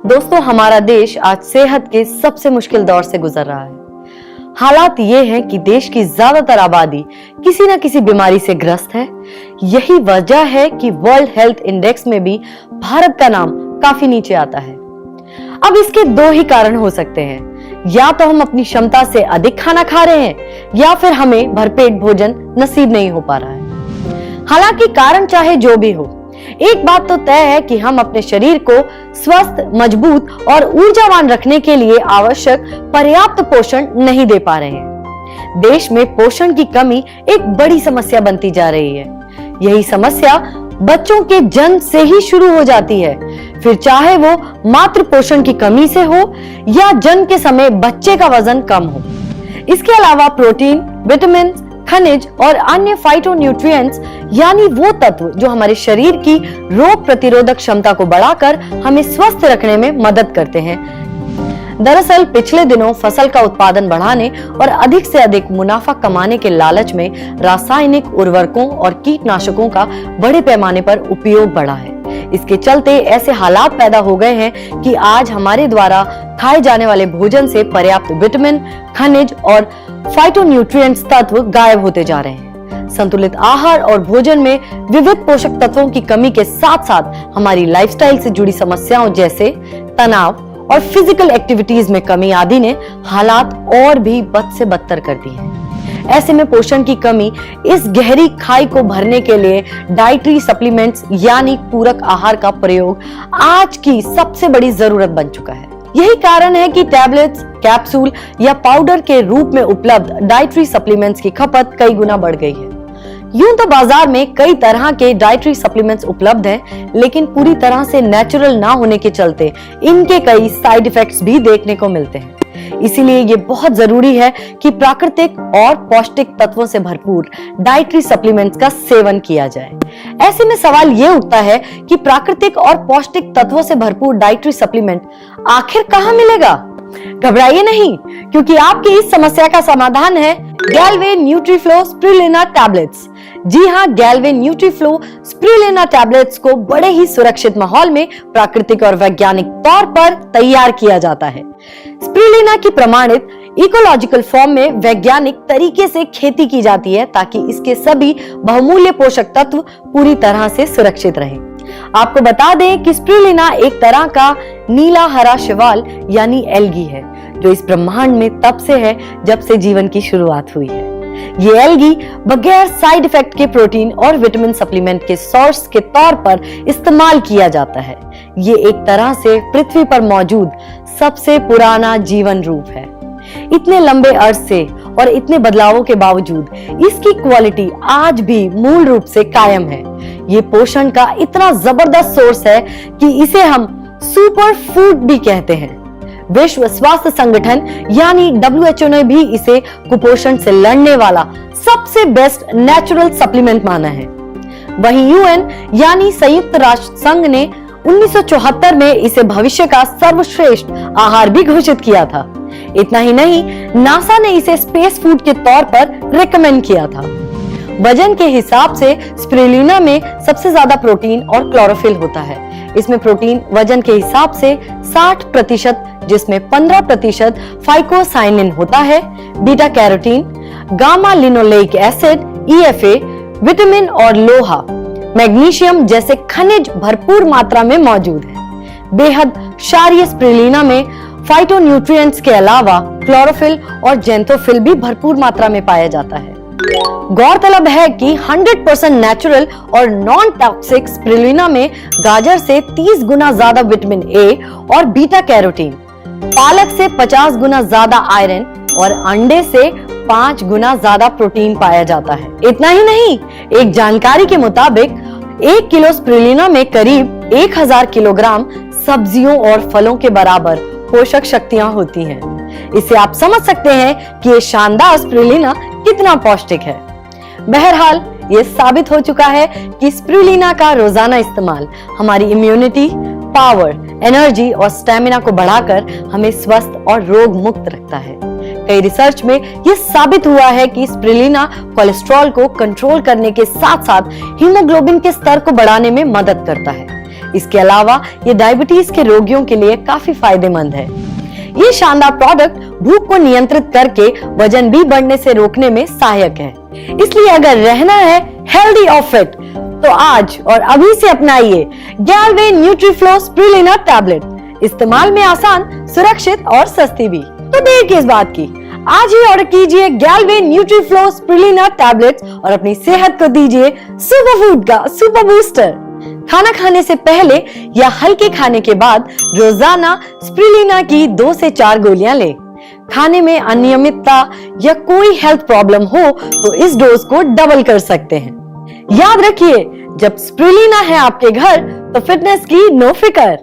दोस्तों, हमारा देश आज सेहत के सबसे मुश्किल दौर से गुजर रहा है। हालात ये हैं कि देश की ज्यादातर आबादी किसी न किसी बीमारी से ग्रस्त है। यही वजह है कि वर्ल्ड हेल्थ इंडेक्स में भी भारत का नाम काफी नीचे आता है। अब इसके दो ही कारण हो सकते हैं, या तो हम अपनी क्षमता से अधिक खाना खा रहे हैं या फिर हमें भरपेट भोजन नसीब नहीं हो पा रहा है। हालांकि कारण चाहे जो भी हो, एक बात तो तय है कि हम अपने शरीर को स्वस्थ, मजबूत और ऊर्जावान रखने के लिए आवश्यक पर्याप्त पोषण नहीं दे पा रहे हैं। देश में पोषण की कमी एक बड़ी समस्या बनती जा रही है। यही समस्या बच्चों के जन्म से ही शुरू हो जाती है, फिर चाहे वो मातृ पोषण की कमी से हो या जन्म के समय बच्चे का वजन कम हो। इसके अलावा प्रोटीन, विटामिन, खनिज और अन्य फाइटोन्यूट्रिएंट्स यानी वो तत्व जो हमारे शरीर की रोग प्रतिरोधक क्षमता को बढ़ाकर हमें स्वस्थ रखने में मदद करते हैं। दरअसल पिछले दिनों फसल का उत्पादन बढ़ाने और अधिक से अधिक मुनाफा कमाने के लालच में रासायनिक उर्वरकों और कीटनाशकों का बड़े पैमाने पर उपयोग बढ़ा है। इसके चलते ऐसे हालात पैदा हो गए हैं कि आज हमारे द्वारा खाए जाने वाले भोजन से पर्याप्त विटामिन, खनिज और फाइटोन्यूट्रिएंट्स तत्व गायब होते जा रहे हैं। संतुलित आहार और भोजन में विविध पोषक तत्वों की कमी के साथ साथ हमारी लाइफस्टाइल से जुड़ी समस्याओं जैसे तनाव और फिजिकल एक्टिविटीज में कमी आदि ने हालात और भी बद से बदतर कर दी है। ऐसे में पोषण की कमी इस गहरी खाई को भरने के लिए डाइटरी सप्लीमेंट्स यानी पूरक आहार का प्रयोग आज की सबसे बड़ी जरूरत बन चुका है। यही कारण है कि टैबलेट्स, कैप्सूल या पाउडर के रूप में उपलब्ध डाइटरी सप्लीमेंट्स की खपत कई गुना बढ़ गई है। यूं तो बाजार में कई तरह के डाइटरी सप्लीमेंट्स उपलब्ध हैं, लेकिन पूरी तरह से नेचुरल ना होने के चलते इनके कई साइड इफेक्ट्स भी देखने को मिलते हैं। इसीलिए ये बहुत जरूरी है कि प्राकृतिक और पौष्टिक तत्वों से भरपूर डाइटरी सप्लीमेंट्स का सेवन किया जाए। ऐसे में सवाल ये उठता है कि प्राकृतिक और पौष्टिक तत्वों से भरपूर डाइटरी सप्लीमेंट आखिर कहाँ मिलेगा? घबराइए नहीं, क्योंकि आपकी इस समस्या का समाधान है गैल्वे न्यूट्रीफ्लो स्पिरुलिना टैबलेट्स। जी हाँ, गैल्वे न्यूट्रीफ्लो स्पिरुलिना टैबलेट्स को बड़े ही सुरक्षित माहौल में प्राकृतिक और वैज्ञानिक तौर पर तैयार किया जाता है। स्पिरुलिना की प्रमाणित इकोलॉजिकल फॉर्म में वैज्ञानिक तरीके से खेती की जाती है ताकि इसके सभी बहुमूल्य पोषक तत्व पूरी तरह से सुरक्षित रहें। आपको बता दें कि स्पिरुलिना एक तरह का नीला हरा शैवाल यानी एल्गी है, जो इस ब्रह्मांड में तब से है जब से जीवन की शुरुआत हुई है। ये एल्गी बगैर साइड इफेक्ट के प्रोटीन और विटामिन सप्लीमेंट के सोर्स के तौर पर इस्तेमाल किया जाता है। ये एक तरह से पृथ्वी पर मौजूद सबसे पुराना जीवन रूप है। इतने लंबे अरसे और इतने बदलावों के बावजूद इसकी क्वालिटी आज भी मूल रूप से कायम है। ये पोषण का इतना जबरदस्त सोर्स है कि इसे हम सुपर फूड भी कहते हैं। विश्व स्वास्थ्य संगठन यानी WHO ने भी इसे कुपोषण से लड़ने वाला सबसे बेस्ट नेचुरल सप्लीमेंट माना है। वहीं UN यानी संयुक्त राष्ट्र संघ ने 1974 में इसे भविष्य का सर्वश्रेष्ठ आहार भी घोषित किया था। इतना ही नहीं, नासा ने इसे स्पेस फूड के तौर पर रिकमेंड किया था। वजन के हिसाब से स्पिरुलिना में सबसे ज्यादा प्रोटीन और क्लोरोफिल होता है। इसमें प्रोटीन वजन के हिसाब से 60%, जिसमें 15% फाइकोसाइनिन होता है, beta carotene, gamma linoleic acid, EFA, vitamin और लोहा, मैग्नीशियम जैसे खनिज भरपूर मात्रा में मौजूद है। बेहद क्षारीय स्पिरुलिना में फाइटोन्यूट्रिएंट्स के अलावा क्लोरोफिल और जेंथोफिल भी भरपूर मात्रा में पाया जाता है। गौरतलब है कि 100% नेचुरल और नॉन टॉक्सिक स्पिरुलिना में गाजर से 30 गुना ज्यादा विटामिन A और बीटा कैरोटीन, पालक से 50 गुना ज्यादा आयरन और अंडे से 5 गुना ज्यादा प्रोटीन पाया जाता है। इतना ही नहीं, एक जानकारी के मुताबिक 1 किलो स्पिरुलिना में करीब 1000 किलोग्राम सब्जियों और फलों के बराबर पोषक शक्तियां होती हैं। इससे आप समझ सकते हैं कि ये शानदार स्पिरुलिना कितना पौष्टिक है। बहरहाल ये साबित हो चुका है कि स्पिरुलिना का रोजाना इस्तेमाल हमारी इम्यूनिटी, पावर, एनर्जी और स्टेमिना को बढ़ाकर हमें स्वस्थ और रोग मुक्त रखता है। कई रिसर्च में यह साबित हुआ है कि स्पिरुलिना कोलेस्ट्रॉल को कंट्रोल करने के साथ साथ हीमोग्लोबिन के स्तर को बढ़ाने में मदद करता है। इसके अलावा ये डायबिटीज के रोगियों के लिए काफी फायदेमंद है। ये शानदार प्रोडक्ट भूख को नियंत्रित करके वजन भी बढ़ने से रोकने में सहायक है। इसलिए अगर रहना है हेल्दी और फिट तो आज और अभी से अपनाइए गैलवे न्यूट्रीफ्लो स्प्रुलिना टैबलेट। इस्तेमाल में आसान, सुरक्षित और सस्ती भी। तो देर किस बात की, आज ही ऑर्डर कीजिए गैलवे न्यूट्रीफ्लो स्प्रुलिना टैबलेट और अपनी सेहत को दीजिए सुपर फूड का सुपर बूस्टर। खाना खाने से पहले या हल्के खाने के बाद रोजाना स्प्रुलिना की 2 से 4 गोलियां लें। खाने में अनियमितता या कोई हेल्थ प्रॉब्लम हो तो इस डोज को डबल कर सकते हैं। याद रखिए, जब स्प्रुलिना है आपके घर तो फिटनेस की नो फिकर।